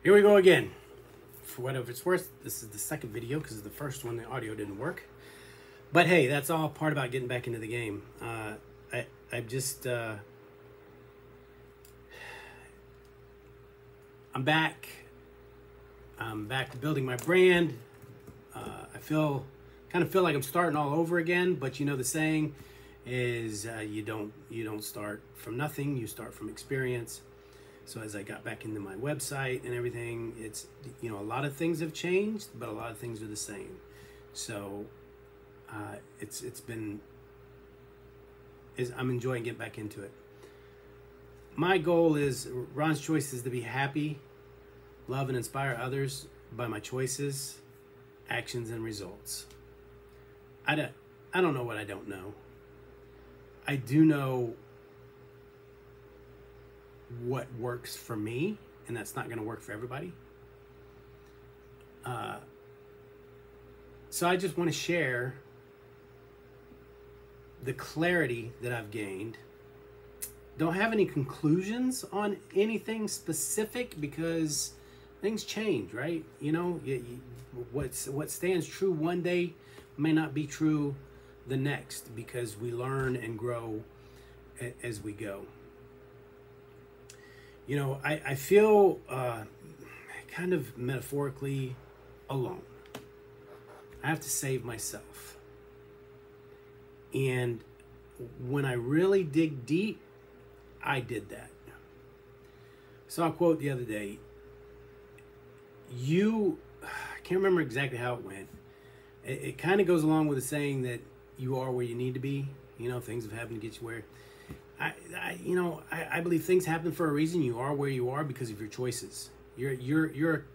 Here we go again. For whatever it's worth, this is the second video because the first one, the audio didn't work. But hey, that's all part about getting back into the game. I'm back. I'm back to building my brand. I kind of feel like I'm starting all over again. But you know the saying is you don't start from nothing. You start from experience. So as I got back into my website and everything, it's, you know, a lot of things have changed, but a lot of things are the same. So I'm enjoying getting back into it. My goal is, Ron's choice is to be happy, love and inspire others by my choices, actions and results. I don't know what I don't know. I do know what works for me, and that's not going to work for everybody. So I just want to share the clarity that I've gained. Don't have any conclusions on anything specific because things change, right? You know, what stands true one day may not be true the next, because we learn and grow as we go. You know, I feel kind of metaphorically alone. I have to save myself. And when I really dig deep, I did that. Saw a quote the other day. I can't remember exactly how it went. It kind of goes along with the saying that you are where you need to be. You know, things have happened to get you where. I believe things happen for a reason. You are where you are because of your choices. You're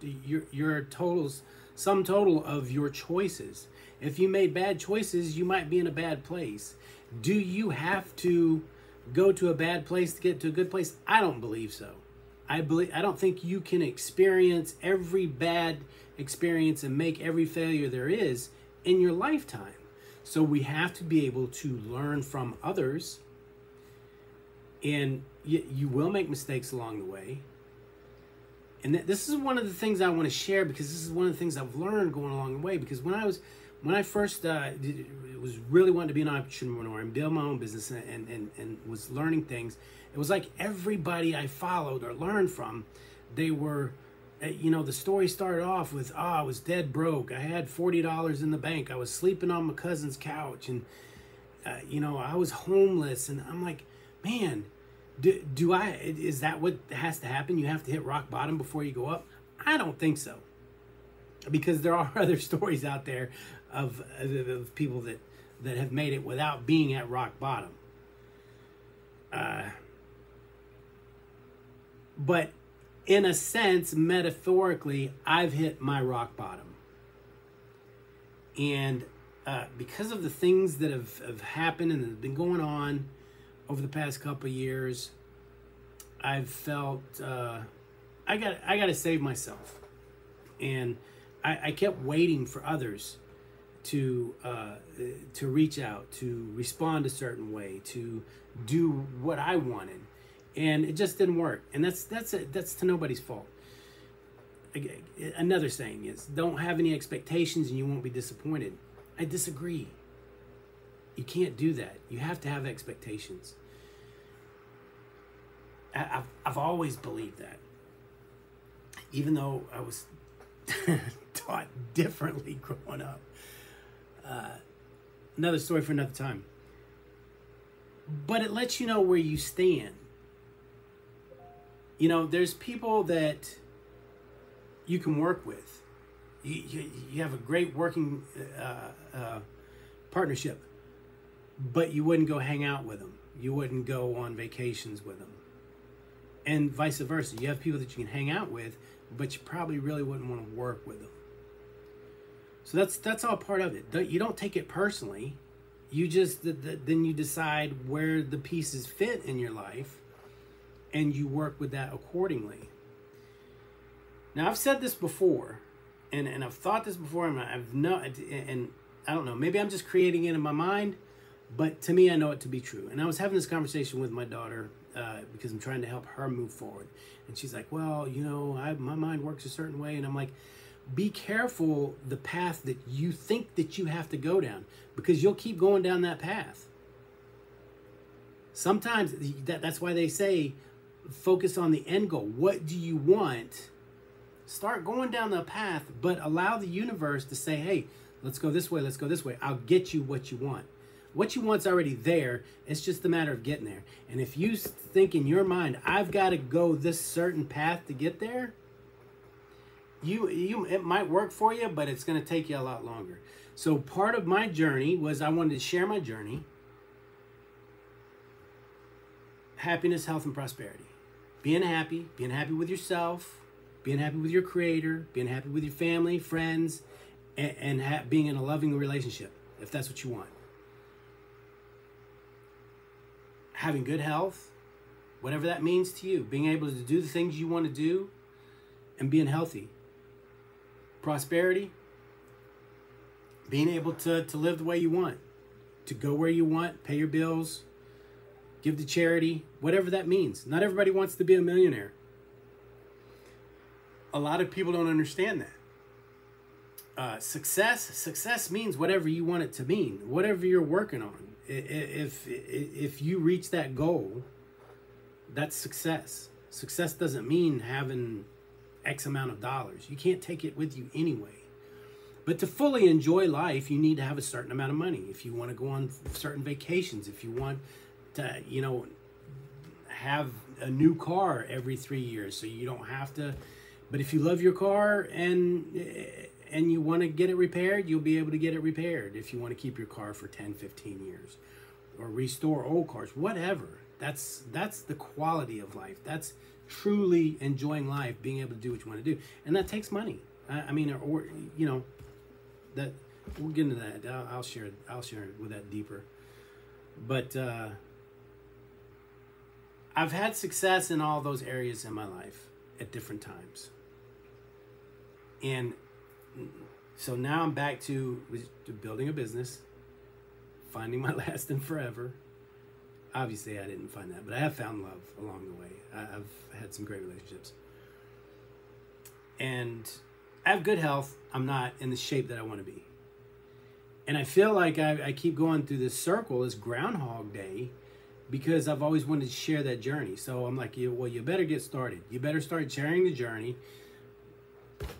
sum total of your choices. If you made bad choices, you might be in a bad place. Do you have to go to a bad place to get to a good place? I don't believe so. I don't think you can experience every bad experience and make every failure there is in your lifetime. So we have to be able to learn from others. And you will make mistakes along the way. And this is one of the things I want to share, because this is one of the things I've learned going along the way. Because when I first was really wanting to be an entrepreneur and build my own business and was learning things, it was like everybody I followed or learned from, they were, you know, the story started off with, I was dead broke. I had $40 in the bank. I was sleeping on my cousin's couch, and you know, I was homeless. And I'm like, man, is that what has to happen? You have to hit rock bottom before you go up? I don't think so. Because there are other stories out there of people that have made it without being at rock bottom. But in a sense, metaphorically, I've hit my rock bottom. And because of the things that have happened and that have been going on over the past couple of years, I've felt I got to save myself, and I kept waiting for others to reach out, to respond a certain way, to do what I wanted, and it just didn't work. And that's to nobody's fault. Another saying is, don't have any expectations and you won't be disappointed. I disagree. You can't do that. You have to have expectations. I've always believed that. Even though I was taught differently growing up. Another story for another time. But it lets you know where you stand. You know, there's people that you can work with. You have a great working partnership. But you wouldn't go hang out with them. You wouldn't go on vacations with them. And vice versa. You have people that you can hang out with, but you probably really wouldn't want to work with them. So that's all part of it. You don't take it personally. You just, then you decide where the pieces fit in your life, and you work with that accordingly. Now, I've said this before, and I've thought this before, and I don't know, maybe I'm just creating it in my mind, but to me, I know it to be true. And I was having this conversation with my daughter because I'm trying to help her move forward. And she's like, well, you know, my mind works a certain way. And I'm like, be careful the path that you think that you have to go down, because you'll keep going down that path. Sometimes that's why they say focus on the end goal. What do you want? Start going down the path, but allow the universe to say, hey, let's go this way, let's go this way. I'll get you what you want. What you want's already there. It's just a matter of getting there. And if you think in your mind, I've got to go this certain path to get there, it might work for you, but it's going to take you a lot longer. So part of my journey was I wanted to share my journey. Happiness, health, and prosperity. Being happy with yourself, being happy with your creator, being happy with your family, friends, and being in a loving relationship, if that's what you want. Having good health, whatever that means to you, being able to do the things you want to do, and being healthy. Prosperity, being able to live the way you want, to go where you want, pay your bills, give to charity, whatever that means. Not everybody wants to be a millionaire. A lot of people don't understand that. Success means whatever you want it to mean, whatever you're working on. If you reach that goal, that's success. Success doesn't mean having X amount of dollars. You can't take it with you anyway. But to fully enjoy life, you need to have a certain amount of money. If you want to go on certain vacations, if you want to, you know, have a new car every 3 years so you don't have to. But if you love your car and you want to get it repaired, you'll be able to get it repaired. If you want to keep your car for 10, 15 years or restore old cars, whatever. That's the quality of life. That's truly enjoying life, being able to do what you want to do. And that takes money. I mean, or you know, that we'll get into that. I'll share with that deeper. But I've had success in all those areas in my life at different times. And so now I'm back to building a business, finding my last and forever. Obviously, I didn't find that, but I have found love along the way. I've had some great relationships. And I have good health. I'm not in the shape that I want to be. And I feel like I keep going through this circle, this Groundhog Day, because I've always wanted to share that journey. So I'm like, well, you better get started. You better start sharing the journey,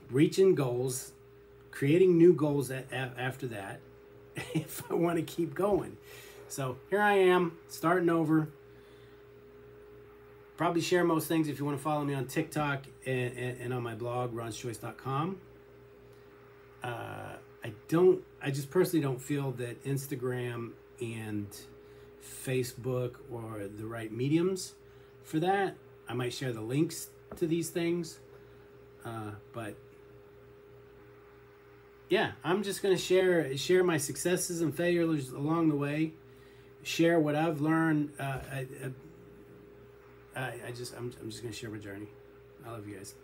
reaching goals, creating new goals after that, if I want to keep going. So here I am, starting over. Probably share most things if you want to follow me on TikTok and on my blog, ronschoice.com. I just personally don't feel that Instagram and Facebook or the right mediums for that. I might share the links to these things. But yeah, I'm just going to share my successes and failures along the way. Share what I've learned. I'm just going to share my journey. I love you guys.